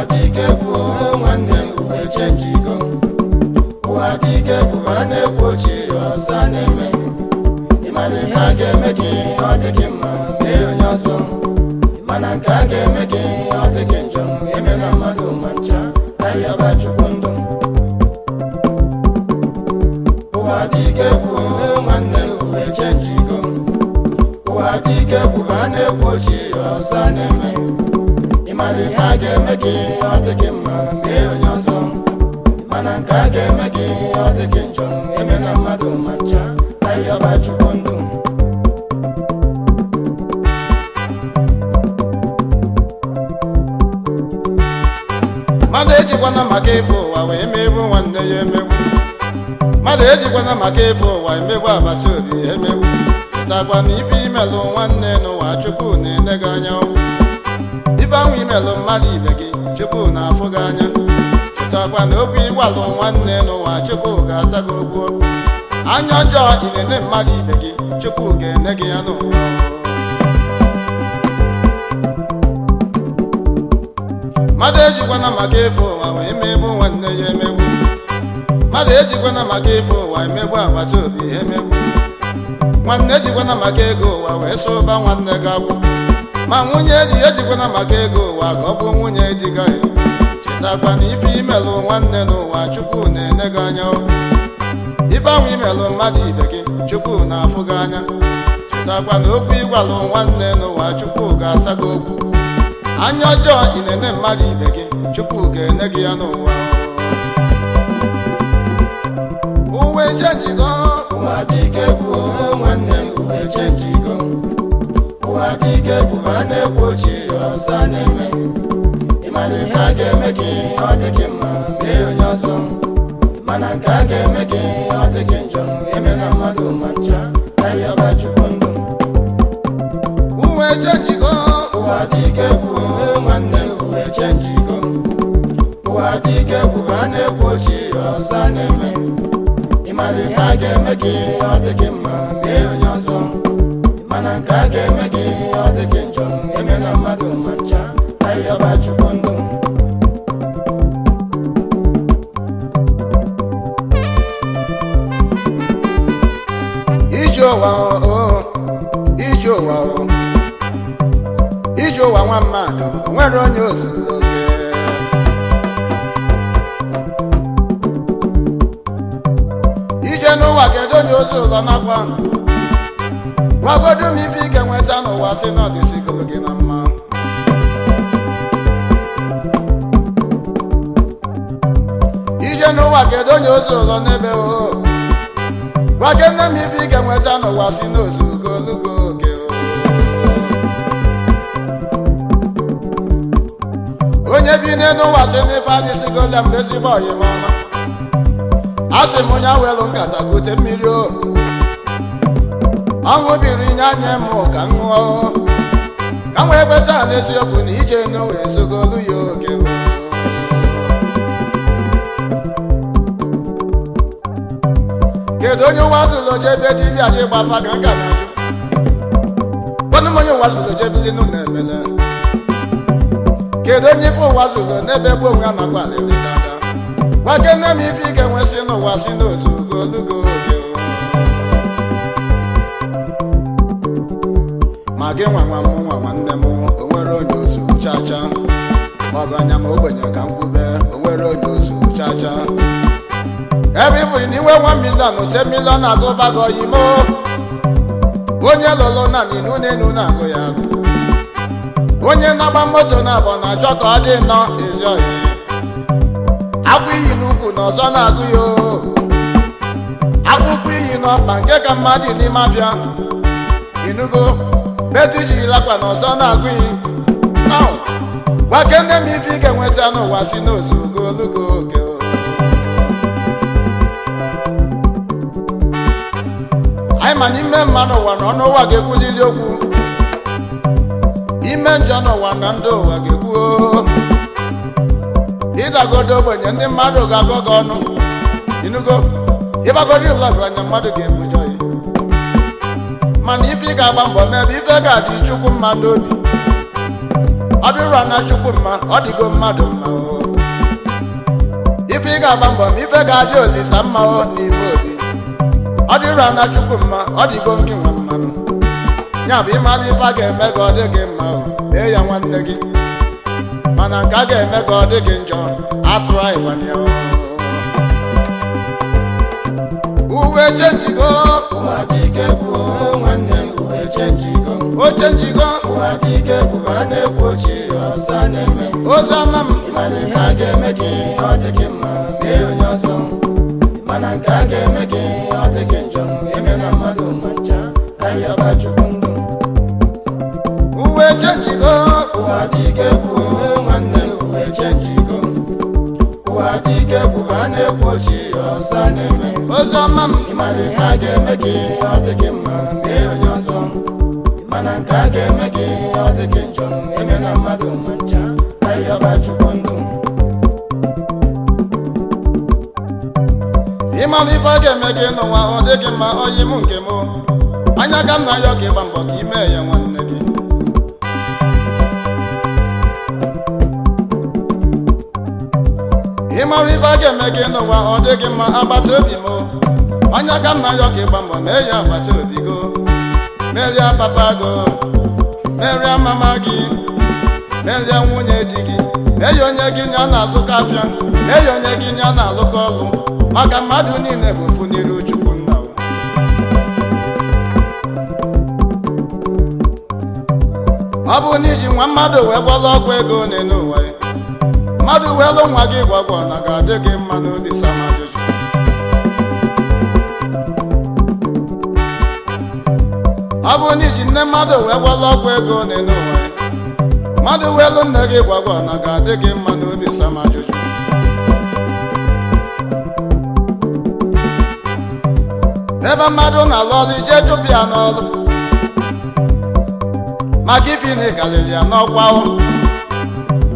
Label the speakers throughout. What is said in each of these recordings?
Speaker 1: Uwa Di Egwu nwanne uwe chenjigo. Uwa Di Egwu na-ekwochi ọzọ na-eme. Ịmana ihe a ga-eme gị ọ dị gị mma mee onye ọzọ. Mana nke a ga-eme gị ọ dị gị njọ emela mmadụ ma ncha ayaba chukwu ndụ. Uwa Di Egwu nwanne uwe chenjigo. Uwa Di Egwu na-ekwochi ọzọ na-eme. Ịmana ihe a ga-eme gị ọ dị gị mma mee onye ọzọ. Mana nke a ga-eme gị ọ dị gị njọ emela mmadụ ma ncha ayaba chukwu ndụ.
Speaker 2: Mmadụ ejikwana maka ife ụwa wee megbu nwanne ya emegbu. Mmadụ ejikwana maka ife ụwa emegbu agbata obi emegbu. Chetakwa na ife imelụ nwanne n'ụwa Chukwu na-ele gị anya. Ife ahụ imelụ mmadụ ibe gị Chukwu na-afụ gị anya. Chetakwa na okwu ịgwalụ nwanne n'ụwa Chukwu ga-asa gị okwu. Anya ọjọọ ị na-ene mmadụ ibe gị Chukwu ga-ene gị ya n'ụwa. Mmadụ ejikwana maka ife ụwa wee megbu nwanne ya emegbu. Mmadụ ejikwana maka ife ụwa emegbu agbata obi emegbu. Nwanne ejikwana maka ego ụwa wee sụba nwanne gị agbụ. Ma nwunye di ejikwana maka ego ụwa ka ọ bụ nwunye di gị. Chetakwa na ife imelụ nwanne n'ụwa Chukwu na-ele gị anya. Ife ahụ imelụ mmadụ ibe gị Chukwu na-afụ gị anya. Chetakwa na okwu ịgwalụ nwanne n'ụwa Chukwu ga-asa gị okwu. Anya ọjọọ ị na-ene mmadụ ibe gị Chukwu ga-ene gị ya n'ụwa. Uwe chenjigo.
Speaker 1: Uwa Di Egwu nwanne uwe chenjigo. Uwa Di Egwu na-ekwochi ọzọ na-eme. Ịmana ihe a ga-eme gị ọ dị gị mma mee onye ọzọ. Mana nke a ga-eme gị ọ dị gị njọ emela mmadụ ma ncha ayaba chukwu ndụ.
Speaker 2: Uwe chenjigo.
Speaker 1: Uwa Di Egwu nwanne uwe chenjigo. Uwa Di Egwu na-ekwochi ọzọ na-eme. Ịmana ihe a ga-eme gị ọ dị gị mma mee onye ọzọ. Mana nke a ga-eme gị ọ dị gị njọ emela mmadụ ma ncha ayaba chukwu ndụ.
Speaker 2: Ije ụwa o, ije ụwa o, ije ụwa nwa mmadụ o nwere onye ozuru oke. Ije n'ụwa kedu onye ozu ụlọ nakwa. Gwagodu m ife ị ga-enweta n'ụwa si na ọ dịsigoro gị na mma. Ije n'ụwa kedu onye ozu ụlọ n'ebe o. Gwake nne m ife ị ga-enweta n'ụwa si n'ozu ogologo oge. Onye bi n'ụwa si n'ife adịsigola mgbe ezigbo ọyị m ọma. Asị m onye awelu nkata gote mmiri o. Ọṅụ biri nye anya m ka m ṅụọ. Ka m wee kweta n'eziokwu na ije n'ụwa ezogolu ya oge. Kedu onye ụwa zụlụ jebe dibịa ji gbafa ka nka na-ajụ. Kwanụ m onye ụwa zụlụ jebili nụ na-emele. Kedu onye ife ụwa zụlụ n'ebe gbuo onwe ya nakwa alịlị dada. Gwake nne m ife ị ga-enwesị n'ụwa si n'ozu ogologo oge. Ma gị nwa nwa m nwa nwanne m o nwere onye ozu chacha. Ọganya m ogbenye ka m kwube o nwere onye ozu chacha. Ebe ịbụ n'iwe 1 million 10 million agụbago oyimo. Onye lụlụ na n'inu n'enu na-agụ ya agụ. Onye na-agba moto na-abọ na-achọ ka ọ dị nọ ezi oyi. Agwụ iyi n'ukwu na ọzọ na-agụ ya o. Akwụkwọ iyi n'ọkpa nke ka mmadụ n'ime afịa. Inugo betu iji lakwa na ọzọ na-agụ iyi. Gwake nne m ife ị ga-enweta n'ụwa si n'ozu ogologo oge. Anyị ma n'ime mmanụ ụwa na ọnụ ụwa ga-ekwulili okwu. Ime njọ n'ụwa na ndị ụwa ga-ekwu. Ịdagodo ogbenye ndị mmadụ ga-agọ gị ọnụ. Inugo ịbagodo ụlọgụ anya mmadụ ga-ebujọ ya. Mana ife ị ga-agba mbọ n'ebe ife ga-adị Chukwu mma n'obi. Ọ ọ dịrọ na Chukwu mma ọ dịgo mmadụ mma o ife ị ga-agba mbọ ma ife ga-adị Olisa mma o n'ime obi ọ dịrọ na Chukwu mma ọ dịgo gị nwa mmanụ ya bụ ịmara ife a ga-eme ka ọ dị gị mma o mee ya nwanne gị mana nke a ga-eme ka ọ dị gị njọ atụrụ ịgbanye uwe chenjigo
Speaker 1: Uwa Di Egwu nwanne m uwe chenjigo
Speaker 2: o chenjigo
Speaker 1: Uwa Di Egwu a na-ekwu ochie ọzọ na-eme
Speaker 2: ozi ọma m
Speaker 1: ịmara ihe a ga-eme gị ọ dị gị mma mee onye ọzọ mana nke a ga-eme gị ọ dị gị njọ eme na mmadụ ma ncha ayaba Chukwu ndụ
Speaker 2: uwe chenjigo
Speaker 1: Uwa Di Egwu nwanne m uwe chenjigo Uwa Di Egwu a na-ekwu ochie ọzọ na-eme
Speaker 2: ozi ọma m
Speaker 1: ịmara ihe a ga-eme gị ọ dị gị mma mee onye ọzọ mana nke a ga-eme gị ọ dị gị njọ eme na mmadụ ma ncha ayaba Chukwu ndụ
Speaker 2: ịmara ife a ga-eme gị n'ụwa ọ dị gị mma oyi m nke m anya ka m na ya ka ịgba mbọ ka ime ya nwanne gị ịmara ife a ga-eme gị n'ụwa ọ dị gị mma agbata obi m anya ka m na ya ka ịgba mbọ mee ya agbata obi go merie papa go merie mama gị merie nwunye di gị mee ya onye gị ya na-azụ kafịa mee ya onye gị ya na-alụkọ ọlụ maka mmadụ niile bụ ofu n'iru Chukwu nna ọ bụ na iji nwa mmadụ wee gwọrọ ọgwụ ego n'elu ụwa ya mmadụ wee lụ nwa gị gwagwọ na ga-adị gị mma n'obi sama ajụjụ ọ bụ na iji nne mmadụ wee gwọrọ ọgwụ ego n'elu ụwa ya mmadụ wee lụ nne gị gwagwọ na ga-adị gị mma n'obi sama ajụjụ ebe mmadụ na-alụ ọrụ ije chụpụ ya n'ọrụ maka ife na ịkarịrị ya n'ọkwa ọrụ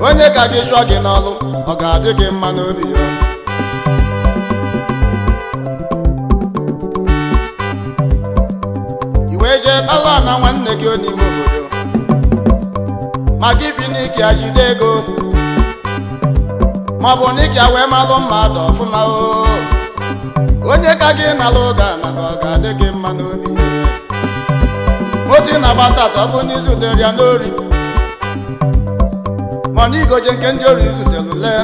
Speaker 2: onye ka gị chụọ gị n'ọrụ ọ ga-adị gị mma n'obi ya iwe jee kpara na nwanne gị n'ime obodo maka ife na ike ya jide ego maọbụ na ike ya wee malụ mmadụ ọfụma onye ka gị nalụ oge a maka ọ ga-adị gị mma n'obi otu na-agbata atọ ọ bụ n'izu dere ya n'ori mana igoje nke ndị ori zutere lee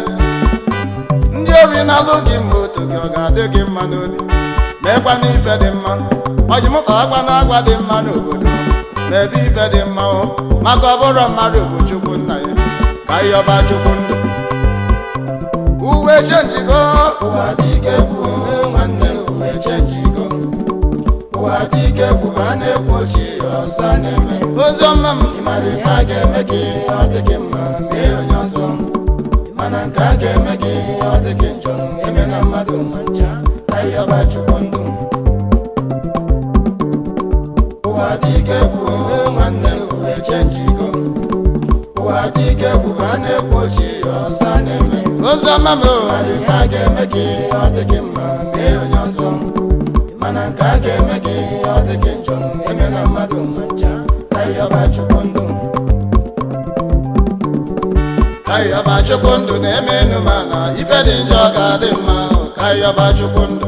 Speaker 2: ndị ori na-alụ gị mma otu gị ọ ga-adị gị mma n'obi meekwa n'ife dị mma ọjimụka agwa na agwa dị mma n'obodo ma ebe ife dị mma maka ọ bụrụ mmadụ bụ Chukwu nna ya ka ịyọba Chukwu ndụ uwe chenjigo
Speaker 1: Uwa Di Egwu nwanne m uwe chenjigo Uwa Di Egwu a na-ekwu ochie ọzọ na-eme
Speaker 2: ozi ọma m
Speaker 1: ịmara ihe a ga-eme gị ọ dị gị mma mee onye ọzọ mana nke a ga-eme gị ọ dị gị njọ eme na mmadụ ma ncha ayaba Chukwu ndụ Uwa Di Egwu nwanne m uwe chenjigo Uwa Di Egwu a na-ekwu ochie ọzọ na-eme
Speaker 2: ozi ọma m
Speaker 1: ịmara ihe a ga-eme gị ọ dị gị mma mee onye ọzọ mana nke a ga-eme gị ọ dị gị njọ eme na mmadụ ma ncha ayaba Chukwu ndụ
Speaker 2: ayọba Chukwu ndụ na-eme enu mana ife dị njọ ga-adị mma ka ayọba Chukwu ndụ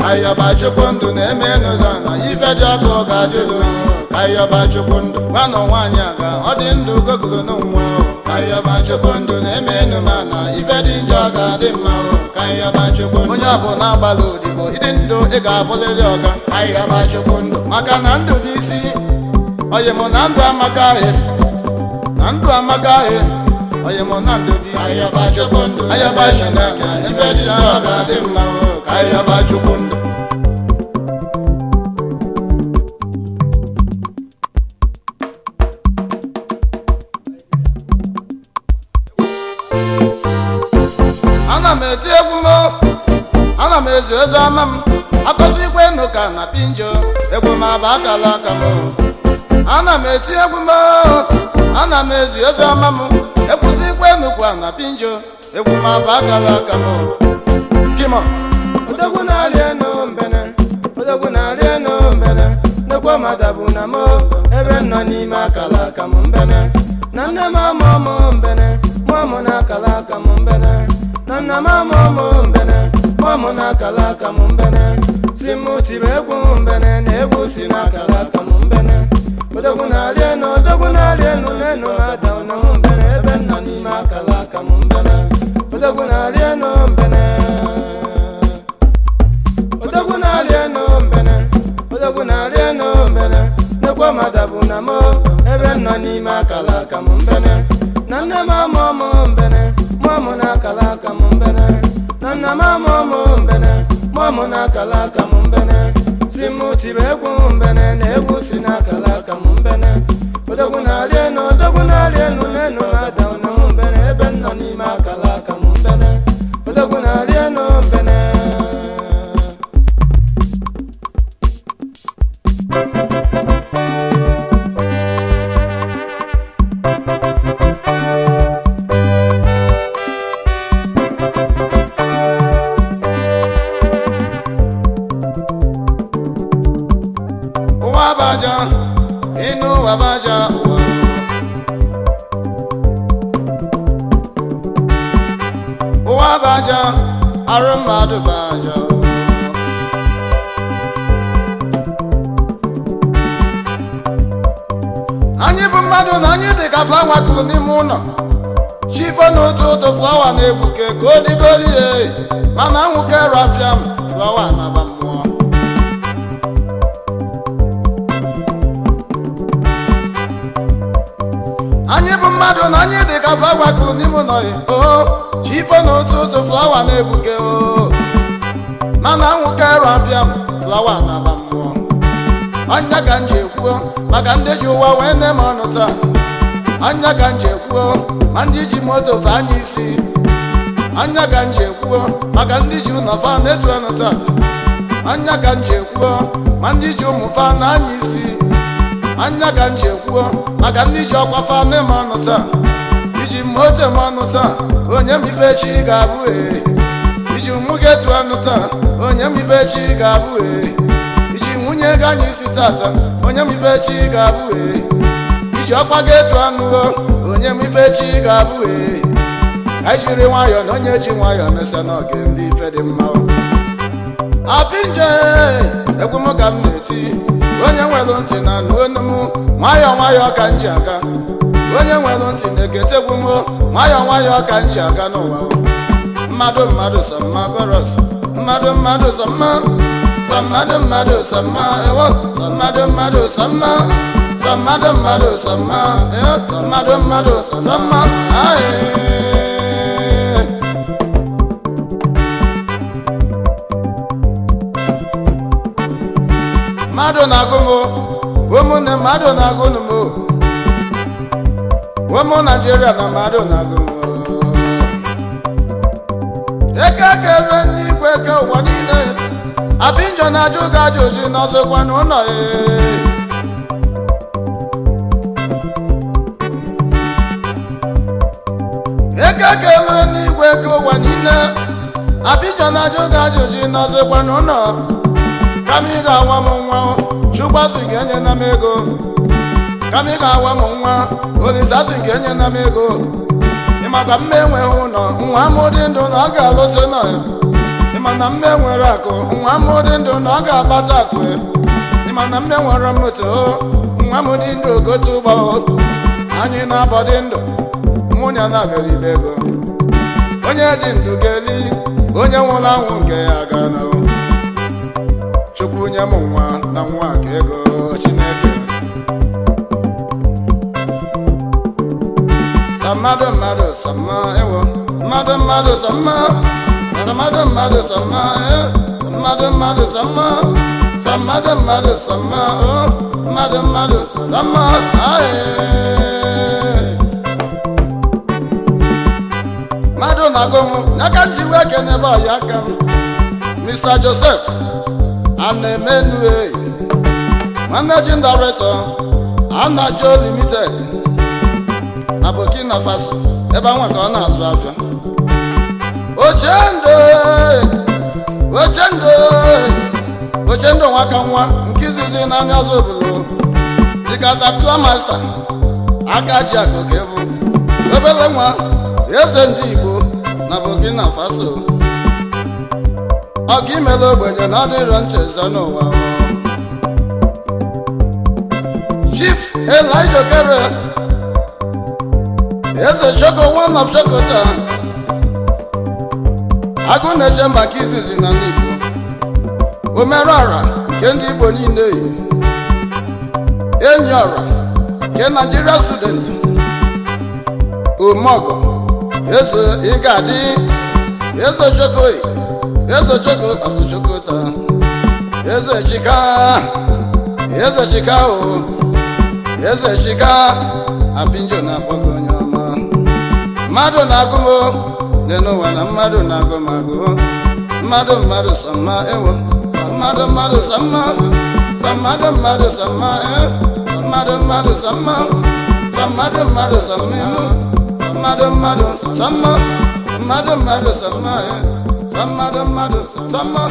Speaker 2: ayọba Chukwu ndụ na-eme enu na ife dị ọkụ ga-ajụlụ oyi ka ayọba Chukwu ndụ gwanụ nwaanyị aga ọ dị ndụ gogolo n'nwa ka ayọba Chukwu ndụ na-eme enu mana ife dị njọ ga-adị mma ka ayọba Chukwu ndụ onye ọbụla agbala odibo ịdị ndụ ị ga-abụrịrị ọga ka ayọba Chukwu ndụ maka na ndụ bụ isi oyi mụ na ndụ amaka ahịa na ndụ amaka ahịa oyi mụ na ndụ bụ isi ayọba Chukwu ndụ ayọba Chineke ife dị njọ ga-adị mma ka ayọba Chukwu ndụ ana m eti egwu m ana m ezi ozi ọma m akọsi ikwe nụ ka na Apinjo egwu m aba akala aka m ana m eti egwu m ana m ezi ozi ọma m ekwusi ikwe nụ kwa na Apinjo egwu m aba akala aka m kimo odogwu na-arị enu mbene odogwu na-arị enu mbene n'egwu
Speaker 1: nekwa madabu na mo ebe nọ n'ime akala aka m mbene na nne m amụ ụmụ mbene mụọmụ na akala aka m mbene na nna m amụ ụmụ mbene mụọmụ na akala aka m mbene si m tibe egwu mbene na egwu si na akala aka m mbene odogwu na-arị enu n'enu na-ada na m mbene ebe nọ n'ime akala aka m mbene odogwu na-arị enu mbene odogwu na-arị enu mbene odogwu na-arị enu mbene nekwa madabu na mo ebe nọ n'ime akala aka m mbene na nne m amụ ụmụ mbene mụọmụ na akala aka m mbene na nna m amụ ụmụ mbene mụọmụ na akala aka m mbene si m tibe egwu mbene na egwu si na akala aka m mbene odogwu na-arị enu n'enu na-ada na m mbene ebe nọ n'ime akala aka m mbene odogwu na-arị enu mbene
Speaker 2: anyị bụ mmadụ na anyị dị ka flawa kụrụ n'ime ụlọ chifo n'otu ụtụ flawa na-egbuke ka o digori ya mana anwụke rapịa m flawa na-aba mmụọ anyị bụ mmadụ na anyị dị ka flawa kụrụ n'ime ụlọ chifo n'otu ụtụ flawa na-egbuke mana anwụke rapịa m flawa na-aba mmụọ anya ka nje ekwuo maka ndị ji ụwa wee nne m ọnụ taa anya ka nje ekwuo ma ndị ji moto fa anya isi anya ka nje ekwuo maka ndị ji ụlọ fa na-etu ọnụ taa anya ka nje ekwuo ma ndị ji ụmụ fa na anya isi anya ka nje ekwuo maka ndị ji ọkwa fa nne m ọnụ taa iji moto m ọnụ taa onye m ife chi ga-abụ iji ụmụ gị etu ọnụ taa onye m ife chi ga-abụ nwunye ego anyị isi tata onye m ife chi ga-abụ iji ọkwa gị etu anụgo onye m ife chi ga-abụ anyị jiri nwayọọ na onye ji nwayọọ mesịa na ọ ga-eli ife dị mma Apinjo egwu m ka m na-eti onye nwere ntị na anụ onu m nwayọọ nwayọọ ka m ji aga onye nwere ntị na-ekete egwu m nwayọọ nwayọọ ka m ji aga n'ụwa mmadụ sọ mma chorus mmadụ sọ mma mmadụ sama ewo mmadụ sama mmadụ sama mmadụ na-agụ m ụmụnne mmadụ na-agụ m ụmụ Naijiria na mmadụ na-agụ m eke kere n'igwe ke ụwa niile Apinjo na-ajụ gị ajụjụ n'ọsọkwa n'ụlọ eke kele n'igwe ke ụwa niile Apinjo na-ajụ gị ajụjụ n'ọsọkwa n'ụlọ kama ị ga-awa m nwa Chukwuasị ga-enye na m ego kama ị ga-awa m nwa Olisasị ga-enye na m ego ịmaka mme enweghị ụlọ nwa m dị ndụ na ọ ga-alụsị nọ ya ịmana mme nwere akụ nwa m dị ndụ na ọ ga-akpata akụ ịmana mme nwere moto nwa m dị ndụ gote ụgbọ anyị na-abọ dị ndụ nwunye na-abịara ibe ego onye dị ndụ ga-eli onye nwụrụ anwụ nke ya ga na Chukwu nye m nwa na nwa ka ego Chineke mmadụ sama ewo mmadụ sama mmadụ sama mmadụ sama mmadụ sama mmadụ na-agụ m n'aka nji wee kene ebe ọya aka m Mr. Joseph Anemenue Managing Director Anajo Limited na Burkina Faso ebe anwa ka ọ na-azụ afịa ochendo nwaka nwa nke izizi n'anya zobulu dịka tapila masta aka ji akụkụ ebu obele nwa eze ndị Igbo na Burkina Faso ọga imele ogbenye na adịrọ nchezọ n'ụwa Chief Elijah Okere eze Shoko one of Shokota agụ na-eche maka izizi na ndị Igbo omerọra nke ndị Igbo niile enyi ọra nke Nigeria student omogo eze ịgadị eze Choko of Shokota eze Chika o eze Chika Apinjo na-akpọgo onye ọma mmadụ na-agụmo dị n'ụwa na mmadụ na-agụmagụ mmadụ sama ewo mmadụ sama mmadụ sama mmadụ sama mmadụ sama